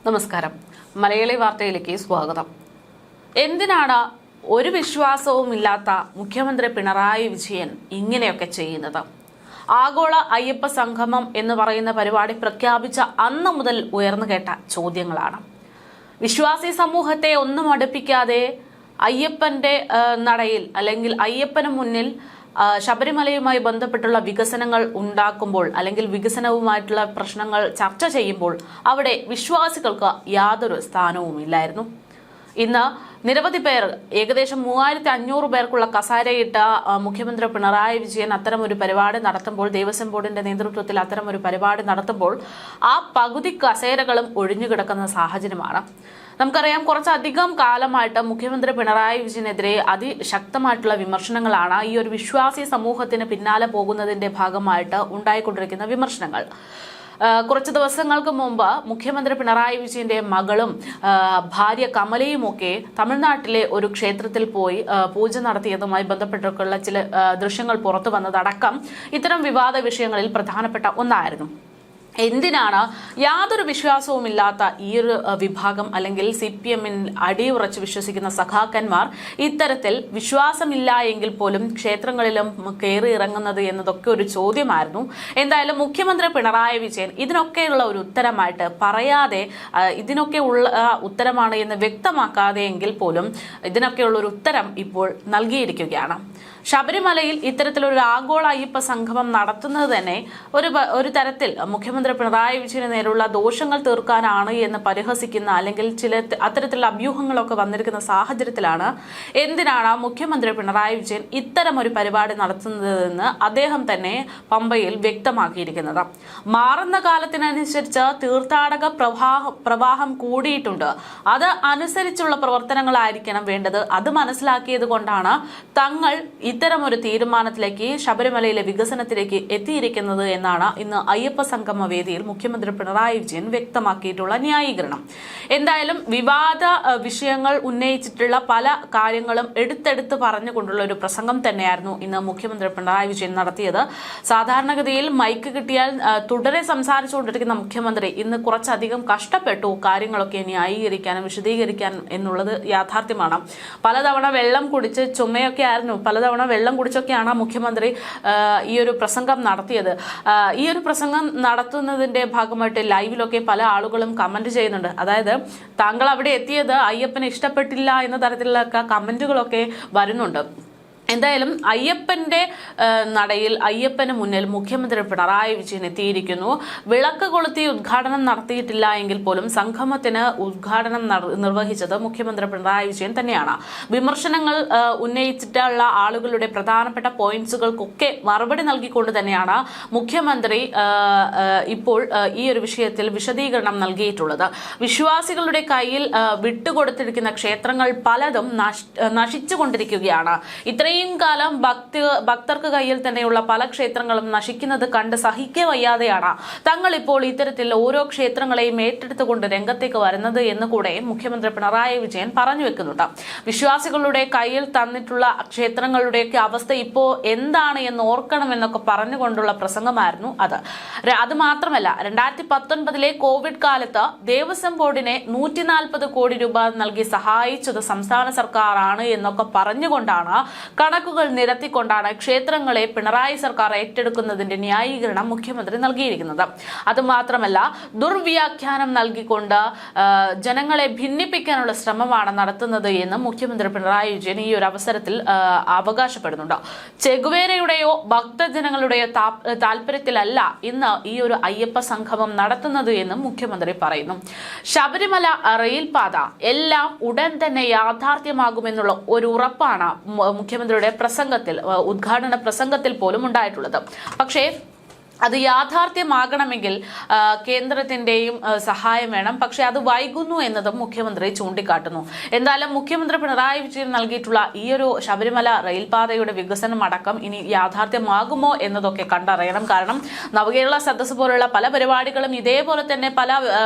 നമസ്കാരം. മലയാളി വാർത്തയിലേക്ക് സ്വാഗതം. എന്തിനാണ് ഒരു വിശ്വാസവുമില്ലാത്ത മുഖ്യമന്ത്രി പിണറായി വിജയൻ ഇങ്ങനെയൊക്കെ ചെയ്യുന്നത്? ആഗോള അയ്യപ്പ സംഗമം എന്ന് പറയുന്ന പരിപാടി പ്രഖ്യാപിച്ച അന്ന് മുതൽ ഉയർന്നു കേട്ട ചോദ്യങ്ങളാണ്. വിശ്വാസി സമൂഹത്തെ ഒന്നും അടുപ്പിക്കാതെ അയ്യപ്പന്റെ നടയിൽ അല്ലെങ്കിൽ അയ്യപ്പന് മുന്നിൽ ശബരിമലയുമായി ബന്ധപ്പെട്ടുള്ള വികസനങ്ങൾ ഉണ്ടാക്കുമ്പോൾ അല്ലെങ്കിൽ വികസനവുമായിട്ടുള്ള പ്രശ്നങ്ങൾ ചർച്ച ചെയ്യുമ്പോൾ അവിടെ വിശ്വാസികൾക്ക് യാതൊരു സ്ഥാനവുമില്ലായിരുന്നു. ഇന്ന് നിരവധി പേർ, ഏകദേശം 3500 പേർക്കുള്ള കസാരയിട്ട മുഖ്യമന്ത്രി പിണറായി വിജയൻ അത്തരമൊരു പരിപാടി നടത്തുമ്പോൾ, ദേവസ്വം ബോർഡിന്റെ നേതൃത്വത്തിൽ അത്തരമൊരു പരിപാടി നടത്തുമ്പോൾ ആ പകുതി കസേരകളും ഒഴിഞ്ഞുകിടക്കുന്ന സാഹചര്യമാണ്. നമുക്കറിയാം, കുറച്ചധികം കാലമായിട്ട് മുഖ്യമന്ത്രി പിണറായി വിജയനെതിരെ അതിശക്തമായിട്ടുള്ള വിമർശനങ്ങളാണ് ഈ ഒരു വിശ്വാസി സമൂഹത്തിന് പിന്നാലെ പോകുന്നതിന്റെ ഭാഗമായിട്ട് ഉണ്ടായിക്കൊണ്ടിരിക്കുന്ന വിമർശനങ്ങൾ. കുറച്ച് ദിവസങ്ങൾക്ക് മുമ്പ് മുഖ്യമന്ത്രി പിണറായി വിജയന്റെ മകളും ഭാര്യ കമലയും ഒക്കെ തമിഴ്നാട്ടിലെ ഒരു ക്ഷേത്രത്തിൽ പോയി പൂജ നടത്തിയതുമായി ബന്ധപ്പെട്ടുള്ള ചില ദൃശ്യങ്ങൾ പുറത്തു വന്നതടക്കം ഇത്തരം വിവാദ വിഷയങ്ങളിൽ പ്രധാനപ്പെട്ട ഒന്നായിരുന്നു. എന്തിനാണ് യാതൊരു വിശ്വാസവുമില്ലാത്ത ഈ ഒരു വിഭാഗം അല്ലെങ്കിൽ CPM-ൽ അടിയുറച്ച് വിശ്വസിക്കുന്ന സഖാക്കന്മാർ ഇത്തരത്തിൽ വിശ്വാസമില്ല എങ്കിൽ പോലും ക്ഷേത്രങ്ങളിലും കയറി ഇറങ്ങുന്നത് എന്നതൊക്കെ ഒരു ചോദ്യമായിരുന്നു. എന്തായാലും മുഖ്യമന്ത്രി പിണറായി വിജയൻ ഇതിനൊക്കെയുള്ള ഒരു ഉത്തരമായിട്ട് പറയാതെ, ഇതിനൊക്കെ ഉള്ള ഉത്തരമാണ് എന്ന് വ്യക്തമാക്കാതെ എങ്കിൽ പോലും ഇതിനൊക്കെയുള്ള ഒരു ഉത്തരം ഇപ്പോൾ നൽകിയിരിക്കുകയാണ്. ശബരിമലയിൽ ഇത്തരത്തിലൊരു ആഗോള അയ്യപ്പ സംഗമം നടത്തുന്നത് തന്നെ ഒരു തരത്തിൽ മുഖ്യമന്ത്രി പിണറായി വിജയന് നേരെയുള്ള ദോഷങ്ങൾ തീർക്കാനാണ് എന്ന് പരിഹസിക്കുന്ന അല്ലെങ്കിൽ ചില അത്തരത്തിലുള്ള അഭ്യൂഹങ്ങളൊക്കെ വന്നിരിക്കുന്ന സാഹചര്യത്തിലാണ് എന്തിനാണ് മുഖ്യമന്ത്രി പിണറായി വിജയൻ ഇത്തരം ഒരു പരിപാടി നടത്തുന്നതെന്ന് അദ്ദേഹം തന്നെ പമ്പയിൽ വ്യക്തമാക്കിയിരിക്കുന്നത്. മാറുന്ന കാലത്തിനനുസരിച്ച് തീർത്ഥാടക പ്രവാഹം കൂടിയിട്ടുണ്ട്. അത് അനുസരിച്ചുള്ള പ്രവർത്തനങ്ങളായിരിക്കണം വേണ്ടത്. അത് മനസ്സിലാക്കിയത് കൊണ്ടാണ് തങ്ങൾ ഇത്തരമൊരു തീരുമാനത്തിലേക്ക്, ശബരിമലയിലെ വികസനത്തിലേക്ക് എത്തിയിരിക്കുന്നത് എന്നാണ് ഇന്ന് അയ്യപ്പ സംഗമ വേദിയിൽ മുഖ്യമന്ത്രി പിണറായി വിജയൻ വ്യക്തമാക്കിയിട്ടുള്ള ന്യായീകരണം. എന്തായാലും വിവാദ വിഷയങ്ങൾ ഉന്നയിച്ചിട്ടുള്ള പല കാര്യങ്ങളും എടുത്തെടുത്ത് പറഞ്ഞുകൊണ്ടുള്ള ഒരു പ്രസംഗം തന്നെയായിരുന്നു ഇന്ന് മുഖ്യമന്ത്രി പിണറായി വിജയൻ നടത്തിയത്. സാധാരണഗതിയിൽ മൈക്ക് കിട്ടിയാൽ തുടരെ സംസാരിച്ചുകൊണ്ടിരിക്കുന്ന മുഖ്യമന്ത്രി ഇന്ന് കുറച്ചധികം കഷ്ടപ്പെട്ടു കാര്യങ്ങളൊക്കെ ന്യായീകരിക്കാനും വിശദീകരിക്കാനും എന്നുള്ളത് യാഥാർത്ഥ്യമാണ്. പലതവണ വെള്ളം കുടിച്ച് ചുമയൊക്കെ ആയിരുന്നു, പലതവണ വെള്ളം കുടിച്ചൊക്കെയാണ് മുഖ്യമന്ത്രി ഈ ഒരു പ്രസംഗം നടത്തിയത്. ഈ ഒരു പ്രസംഗം നടത്തുന്നതിന്റെ ഭാഗമായിട്ട് ലൈവിലൊക്കെ പല ആളുകളും കമന്റ് ചെയ്യുന്നുണ്ട്. അതായത് താങ്കൾ അവിടെ എത്തിയത് അയ്യപ്പന് ഇഷ്ടപ്പെട്ടില്ല എന്ന തരത്തിലുള്ള കമന്റുകളൊക്കെ വരുന്നുണ്ട്. എന്തായാലും അയ്യപ്പന്റെ നടയിൽ അയ്യപ്പന് മുന്നിൽ മുഖ്യമന്ത്രി പിണറായി വിജയൻ എത്തിയിരിക്കുന്നു. വിളക്ക് കൊളുത്തി ഉദ്ഘാടനം നടത്തിയിട്ടില്ല എങ്കിൽ പോലും സംഗമത്തിന് ഉദ്ഘാടനം നിർവഹിച്ചത് മുഖ്യമന്ത്രി പിണറായി വിജയൻ തന്നെയാണ്. വിമർശനങ്ങൾ ഉന്നയിച്ചിട്ടുള്ള ആളുകളുടെ പ്രധാനപ്പെട്ട പോയിന്റ്സുകൾക്കൊക്കെ മറുപടി നൽകിക്കൊണ്ട് തന്നെയാണ് മുഖ്യമന്ത്രി ഇപ്പോൾ ഈ ഒരു വിഷയത്തിൽ വിശദീകരണം നൽകിയിട്ടുള്ളത്. വിശ്വാസികളുടെ കയ്യിൽ വിട്ടുകൊടുത്തിരിക്കുന്ന ക്ഷേത്രങ്ങൾ പലതും നശിച്ചുകൊണ്ടിരിക്കുകയാണ്. ഇത്രയും കാലം ഭക്തർക്ക് കയ്യിൽ തന്നെയുള്ള പല ക്ഷേത്രങ്ങളും നശിക്കുന്നത് കണ്ട് സഹിക്കെ വയ്യാതെയാണ് തങ്ങൾ ഇപ്പോൾ ഇത്തരത്തിൽ ഓരോ ക്ഷേത്രങ്ങളെയും ഏറ്റെടുത്തുകൊണ്ട് രംഗത്തേക്ക് വരുന്നത് എന്ന് കൂടെ മുഖ്യമന്ത്രി പിണറായി വിജയൻ പറഞ്ഞു വെക്കുന്നുണ്ട്. വിശ്വാസികളുടെ കയ്യിൽ തന്നിട്ടുള്ള ക്ഷേത്രങ്ങളുടെയൊക്കെ അവസ്ഥ ഇപ്പോൾ എന്താണ് എന്ന് ഓർക്കണമെന്നൊക്കെ പറഞ്ഞുകൊണ്ടുള്ള പ്രസംഗമായിരുന്നു അത്. അത് മാത്രമല്ല, 2019 കോവിഡ് കാലത്ത് ദേവസ്വം ബോർഡിനെ 140 കോടി രൂപ നൽകി സഹായിച്ചത് സംസ്ഥാന സർക്കാരാണ് എന്നൊക്കെ പറഞ്ഞുകൊണ്ടാണ്, കണക്കുകൾ നിരത്തിക്കൊണ്ടാണ് ക്ഷേത്രങ്ങളെ പിണറായി സർക്കാർ ഏറ്റെടുക്കുന്നതിന്റെ ന്യായീകരണം മുഖ്യമന്ത്രി നൽകിയിരിക്കുന്നത്. അതുമാത്രമല്ല, ദുർവ്യാഖ്യാനം നൽകിക്കൊണ്ട് ജനങ്ങളെ ഭിന്നിപ്പിക്കാനുള്ള ശ്രമമാണ് നടത്തുന്നത് എന്ന് മുഖ്യമന്ത്രി പിണറായി വിജയൻ ഈ ഒരു അവസരത്തിൽ അവകാശപ്പെടുന്നുണ്ട്. ചെഗുവേരയുടെയോ ഭക്തജനങ്ങളുടെയോ താല്പര്യത്തിലല്ല ഇന്ന് ഈ ഒരു അയ്യപ്പ സംഗമം നടത്തുന്നത് എന്നും മുഖ്യമന്ത്രി പറയുന്നു. ശബരിമല റെയിൽപാത എല്ലാം ഉടൻ തന്നെ യാഥാർത്ഥ്യമാകുമെന്നുള്ള ഒരു ഉറപ്പാണ് മുഖ്യമന്ത്രിയുടെ പ്രസംഗത്തിൽ, ഉദ്ഘാടന പ്രസംഗത്തിൽ പോലും ഉണ്ടായിട്ടുള്ളത്. പക്ഷേ അത് യാഥാർത്ഥ്യമാകണമെങ്കിൽ കേന്ദ്രത്തിന്റെയും സഹായം വേണം. പക്ഷെ അത് വൈകുന്നു എന്നതും മുഖ്യമന്ത്രി ചൂണ്ടിക്കാട്ടുന്നു. എന്തായാലും മുഖ്യമന്ത്രി പിണറായി വിജയൻ നൽകിയിട്ടുള്ള ഈ ഒരു ശബരിമല റെയിൽപാതയുടെ വികസനം അടക്കം ഇനി യാഥാർത്ഥ്യമാകുമോ എന്നതൊക്കെ കണ്ടറിയണം. കാരണം നവകേരള സദസ്സ് പോലുള്ള പല പരിപാടികളും ഇതേപോലെ തന്നെ പല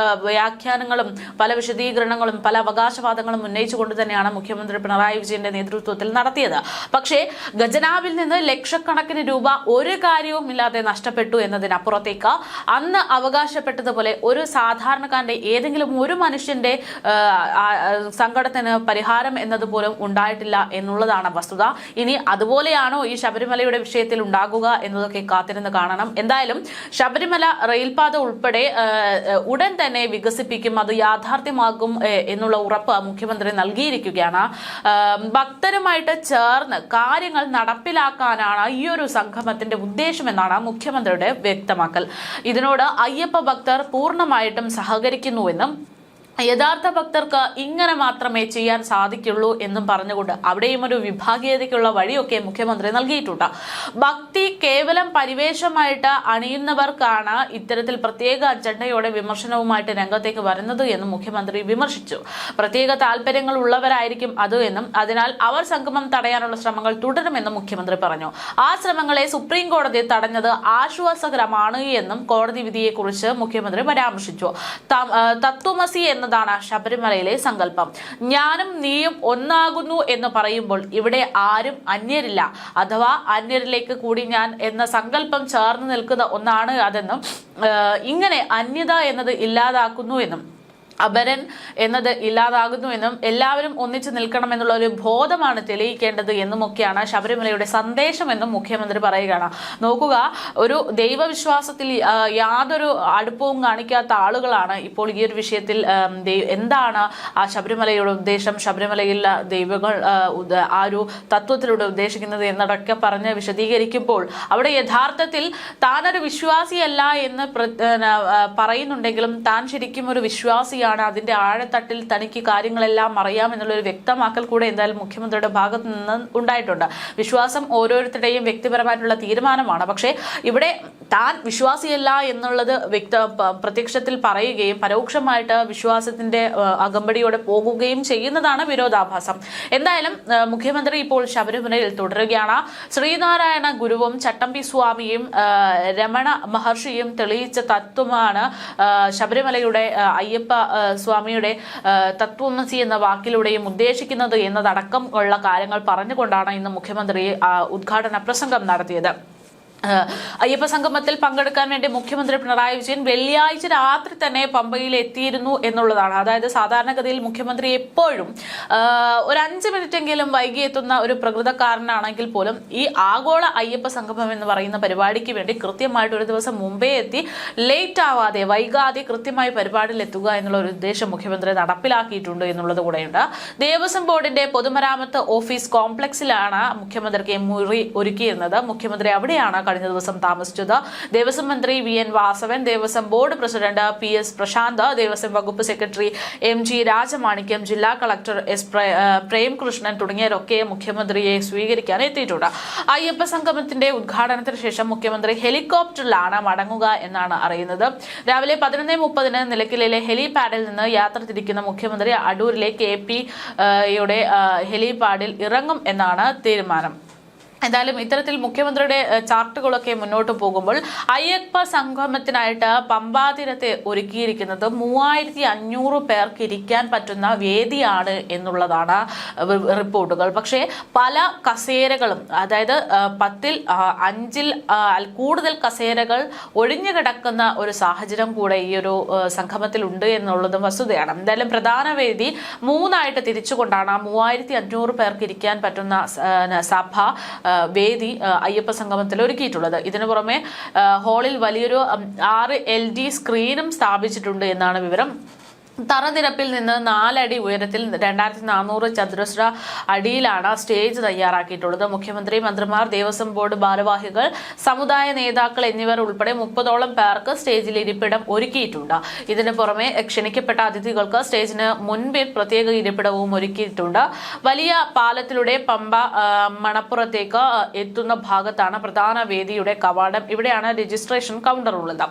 വ്യാഖ്യാനങ്ങളും പല വിശദീകരണങ്ങളും പല അവകാശവാദങ്ങളും ഉന്നയിച്ചുകൊണ്ട് തന്നെയാണ് മുഖ്യമന്ത്രി പിണറായി വിജയന്റെ നേതൃത്വത്തിൽ നടത്തിയത്. പക്ഷേ ഖജനാവിൽ നിന്ന് ലക്ഷക്കണക്കിന് രൂപ ഒരു കാര്യവും ഇല്ലാതെ നഷ്ടപ്പെട്ടു അവകാശപ്പെട്ടു എന്നതിനപ്പുറത്തേക്ക് അന്ന് അവകാശപ്പെട്ടതുപോലെ ഒരു സാധാരണക്കാരന്റെ ഏതെങ്കിലും ഒരു മനുഷ്യന്റെ സങ്കടത്തിന് പരിഹാരം എന്നതുപോലും ഉണ്ടായിട്ടില്ല എന്നുള്ളതാണ് വസ്തുത. ഇനി അതുപോലെയാണോ ഈ ശബരിമലയുടെ വിഷയത്തിൽ ഉണ്ടാകുക എന്നതൊക്കെ കാത്തിരുന്ന് കാണണം. എന്തായാലും ശബരിമല റെയിൽപാത ഉൾപ്പെടെ ഉടൻ തന്നെ വികസിപ്പിക്കും, അത് യാഥാർത്ഥ്യമാകും എന്നുള്ള ഉറപ്പ് മുഖ്യമന്ത്രി നൽകിയിരിക്കുകയാണ്. ഭക്തരുമായിട്ട് ചേർന്ന് കാര്യങ്ങൾ നടപ്പിലാക്കാനാണ് ഈ ഒരു സംഗമത്തിന്റെ ഉദ്ദേശമെന്നാണ് മുഖ്യമന്ത്രിയുടെ വ്യക്തമാക്കൽ. ഇതിനോട് അയ്യപ്പ ഭക്തർ പൂർണ്ണമായിട്ടും സഹകരിക്കുന്നുവെന്നും യഥാർത്ഥ ഭക്തർക്ക് ഇങ്ങനെ മാത്രമേ ചെയ്യാൻ സാധിക്കുള്ളൂ എന്നും പറഞ്ഞുകൊണ്ട് അവിടെയും ഒരു വിഭാഗീയതയ്ക്കുള്ള വഴിയൊക്കെ മുഖ്യമന്ത്രി നൽകിയിട്ടുണ്ട്. ഭക്തി കേവലം പരിവേഷമായിട്ട് അണിയുന്നവർക്കാണ് ഇത്തരത്തിൽ പ്രത്യേക അജണ്ടയോടെ വിമർശനവുമായിട്ട് രംഗത്തേക്ക് വരുന്നത് എന്നും മുഖ്യമന്ത്രി വിമർശിച്ചു. പ്രത്യേക താല്പര്യങ്ങൾ ഉള്ളവരായിരിക്കും അത് എന്നും അതിനാൽ അവർ സംഗമം തടയാനുള്ള ശ്രമങ്ങൾ തുടരുമെന്നും മുഖ്യമന്ത്രി പറഞ്ഞു. ആ ശ്രമങ്ങളെ സുപ്രീം കോടതി തടഞ്ഞത് ആശ്വാസകരമാണ് എന്നും കോടതി വിധിയെക്കുറിച്ച് മുഖ്യമന്ത്രി പരാമർശിച്ചു. തത്വമസി എന്നതാണ് ശബരിമലയിലെ സങ്കല്പം. ഞാനും നീയും ഒന്നാകുന്നു എന്ന് പറയുമ്പോൾ ഇവിടെ ആരും അന്യരില്ല, അഥവാ അന്യരിലേക്ക് കൂടി ഞാൻ എന്ന സങ്കല്പം ചേർന്ന് നിൽക്കുന്ന ഒന്നാണ് അതെന്നും ഇങ്ങനെ അന്യത എന്നത് ഇല്ലാതാക്കുന്നു എന്നും അപരൻ എന്നത് ഇല്ലാതാകുന്നു എന്നും എല്ലാവരും ഒന്നിച്ചു നിൽക്കണം എന്നുള്ള ഒരു ബോധമാണ് തെളിയിക്കേണ്ടത് എന്നുമൊക്കെയാണ് ശബരിമലയുടെ സന്ദേശമെന്നും മുഖ്യമന്ത്രി പറയുകയാണ്. നോക്കുക, ഒരു ദൈവവിശ്വാസത്തിൽ യാതൊരു അടുപ്പവും കാണിക്കാത്ത ആളുകളാണ് ഇപ്പോൾ ഈ ഒരു വിഷയത്തിൽ എന്താണ് ആ ശബരിമലയുടെ ഉദ്ദേശം, ശബരിമലയിൽ ദൈവങ്ങൾ ആ ഒരു തത്വത്തിലൂടെ ഉദ്ദേശിക്കുന്നത് എന്നതൊക്കെ പറഞ്ഞ് വിശദീകരിക്കുമ്പോൾ അവിടെ യഥാർത്ഥത്തിൽ താനൊരു വിശ്വാസിയല്ല എന്ന് പറയുന്നുണ്ടെങ്കിലും താൻ ശരിക്കും ഒരു വിശ്വാസിയാണ്, അതിന്റെ ആഴത്തട്ടിൽ തനിക്ക് കാര്യങ്ങളെല്ലാം അറിയാം എന്നുള്ളൊരു വ്യക്തമാക്കൽ കൂടെ എന്തായാലും മുഖ്യമന്ത്രിയുടെ ഭാഗത്ത് നിന്ന് ഉണ്ടായിട്ടുണ്ട്. വിശ്വാസം ഓരോരുത്തരുടെയും വ്യക്തിപരമായിട്ടുള്ള തീരുമാനമാണ്. പക്ഷേ ഇവിടെ താൻ വിശ്വാസിയല്ല എന്നുള്ളത് പ്രത്യക്ഷത്തിൽ പറയുകയും പരോക്ഷമായിട്ട് വിശ്വാസത്തിന്റെ അകമ്പടിയോടെ പോകുകയും ചെയ്യുന്നതാണ് വിരോധാഭാസം. എന്തായാലും മുഖ്യമന്ത്രി ഇപ്പോൾ ശബരിമലയിൽ തുടരുകയാണ്. ശ്രീനാരായണ ഗുരുവും ചട്ടമ്പി സ്വാമിയും രമണ മഹർഷിയും തെളിയിച്ച തത്വമാണ് ശബരിമലയുടെ അയ്യപ്പ സ്വാമിയുടെ തത്വമസി എന്ന വാക്കിലൂടെയും ഉദ്ദേശിക്കുന്നത് എന്നതടക്കം ഉള്ള കാര്യങ്ങൾ പറഞ്ഞുകൊണ്ടാണ് ഇന്ന് മുഖ്യമന്ത്രി ഉദ്ഘാടന പ്രസംഗം നടത്തിയത്. അയ്യപ്പ സംഗമത്തിൽ പങ്കെടുക്കാൻ വേണ്ടി മുഖ്യമന്ത്രി പിണറായി വിജയൻ വെള്ളിയാഴ്ച രാത്രി തന്നെ പമ്പയിൽ എത്തിയിരുന്നു എന്നുള്ളതാണ്. അതായത് സാധാരണഗതിയിൽ മുഖ്യമന്ത്രി എപ്പോഴും ഒരു 5 മിനിറ്റെങ്കിലും വൈകി എത്തുന്ന ഒരു പ്രകൃതക്കാരനാണെങ്കിൽ പോലും ഈ ആഗോള അയ്യപ്പ സംഗമം എന്ന് പറയുന്ന പരിപാടിക്ക് വേണ്ടി കൃത്യമായിട്ട് ഒരു ദിവസം മുമ്പേ എത്തി ലേറ്റ് ആവാതെ വൈകാതെ കൃത്യമായി പരിപാടിയിൽ എത്തുക എന്നുള്ള ഒരു ഉദ്ദേശം മുഖ്യമന്ത്രി നടപ്പിലാക്കിയിട്ടുണ്ട് എന്നുള്ളത് കൂടെയുണ്ട്. ദേവസ്വം ബോർഡിന്റെ പൊതുമരാമത്ത് ഓഫീസ് കോംപ്ലക്സിലാണ് മുഖ്യമന്ത്രിക്ക് മുറി ഒരുക്കിയിരുന്നത്. മുഖ്യമന്ത്രി അവിടെയാണ് കഴിഞ്ഞ ദിവസം താമസിച്ചത്. ദേവസ്വം മന്ത്രി VN Vasavan, Devaswom board president PS Prashanth, Devaswom വകുപ്പ് സെക്രട്ടറി MG രാജമാണിക്യം, ജില്ലാ കളക്ടർ S പ്രേംകൃഷ്ണൻ തുടങ്ങിയവരൊക്കെ മുഖ്യമന്ത്രിയെ സ്വീകരിക്കാൻ എത്തിയിട്ടുണ്ട്. അയ്യപ്പ സംഗമത്തിന്റെ ഉദ്ഘാടനത്തിന് ശേഷം മുഖ്യമന്ത്രി ഹെലികോപ്റ്ററിലാണ് മടങ്ങുക എന്നാണ് അറിയുന്നത്. രാവിലെ 11:30 നിലയ്ക്കലിലെ ഹെലിപാഡിൽ നിന്ന് യാത്ര തിരിക്കുന്ന മുഖ്യമന്ത്രി അടൂരിലെ KP-യുടെ ഹെലിപാഡിൽ ഇറങ്ങും എന്നാണ് തീരുമാനം. എന്തായാലും ഇത്തരത്തിൽ മുഖ്യമന്ത്രിയുടെ ചാർട്ടുകളൊക്കെ മുന്നോട്ട് പോകുമ്പോൾ അയ്യപ്പ സംഗമത്തിനായിട്ട് പമ്പാതീരത്തെ ഒരുക്കിയിരിക്കുന്നത് 3500 പേർക്ക് ഇരിക്കാൻ പറ്റുന്ന വേദിയാണ് എന്നുള്ളതാണ് റിപ്പോർട്ടുകൾ. പക്ഷേ പല കസേരകളും, അതായത് 10-ൽ 5-ൽ കൂടുതൽ കസേരകൾ ഒഴിഞ്ഞു കിടക്കുന്ന ഒരു സാഹചര്യം കൂടെ ഈ ഒരു സംഗമത്തിൽ ഉണ്ട് എന്നുള്ളതും വസ്തുതയാണ്. എന്തായാലും പ്രധാന വേദി 3ആയിട്ട് തിരിച്ചുകൊണ്ടാണ് 3500 പേർക്ക് ഇരിക്കാൻ പറ്റുന്ന സഭ വേദി അയ്യപ്പ സംഗമത്തിൽ ഒരുക്കിയിട്ടുള്ളത്. ഇതിനു പുറമെ ഹാളിൽ വലിയൊരു 6 LED സ്ക്രീനും സ്ഥാപിച്ചിട്ടുണ്ട് എന്നാണ് വിവരം. തറനിരപ്പിൽ നിന്ന് 4 അടി ഉയരത്തിൽ 2400 ചതുരശ്ര അടിയിലാണ് സ്റ്റേജ് തയ്യാറാക്കിയിട്ടുള്ളത്. മുഖ്യമന്ത്രി, മന്ത്രിമാർ, ദേവസ്വം ബോർഡ് ഭാരവാഹികൾ, സമുദായ നേതാക്കൾ എന്നിവർ ഉൾപ്പെടെ 30ഓളം പേർക്ക് സ്റ്റേജിൽ ഇരിപ്പിടം ഒരുക്കിയിട്ടുണ്ട്. ഇതിനു പുറമെ ക്ഷണിക്കപ്പെട്ട അതിഥികൾക്ക് സ്റ്റേജിന് മുൻപിൽ പ്രത്യേക ഇരിപ്പിടവും ഒരുക്കിയിട്ടുണ്ട്. വലിയ പാലത്തിലൂടെ പമ്പ മണപ്പുറത്തേക്ക് എത്തുന്ന ഭാഗത്താണ് പ്രധാന വേദിയുടെ കവാടം. ഇവിടെയാണ് രജിസ്ട്രേഷൻ കൗണ്ടർ ഉള്ളത്.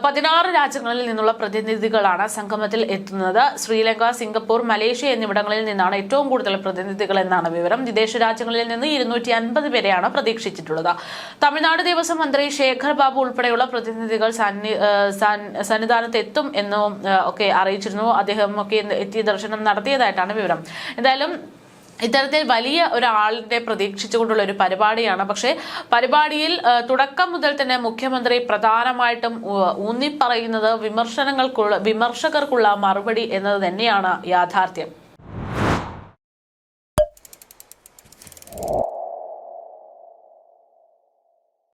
16 രാജ്യങ്ങളിൽ നിന്നുള്ള പ്രതിനിധികളാണ് സംഗമത്തിൽ എത്തുന്നത്. ശ്രീലങ്ക, സിംഗപ്പൂർ, മലേഷ്യ എന്നിവിടങ്ങളിൽ നിന്നാണ് ഏറ്റവും കൂടുതൽ പ്രതിനിധികൾ എന്നാണ് വിവരം. വിദേശ രാജ്യങ്ങളിൽ നിന്ന് 250 പേരെയാണ് പ്രതീക്ഷിച്ചിട്ടുള്ളത്. തമിഴ്നാട് ദേവസ്വം മന്ത്രി ശേഖർ ബാബു ഉൾപ്പെടെയുള്ള പ്രതിനിധികൾ സന്നിധാനത്ത് എത്തും എന്നും ഒക്കെ അറിയിച്ചിരുന്നു. അദ്ദേഹം ഒക്കെ എത്തി ദർശനം നടത്തിയതായിട്ടാണ് വിവരം. എന്തായാലും ഇത്തരത്തിൽ വലിയ ഒരാളിനെ പ്രതീക്ഷിച്ചുകൊണ്ടുള്ള ഒരു പരിപാടിയാണ്. പക്ഷേ പരിപാടിയിൽ തുടക്കം മുതൽ തന്നെ മുഖ്യമന്ത്രി പ്രധാനമായിട്ടും ഊന്നിപ്പറയുന്നത് വിമർശകർക്കുള്ള മറുപടി എന്നത് തന്നെയാണ് യാഥാർത്ഥ്യം.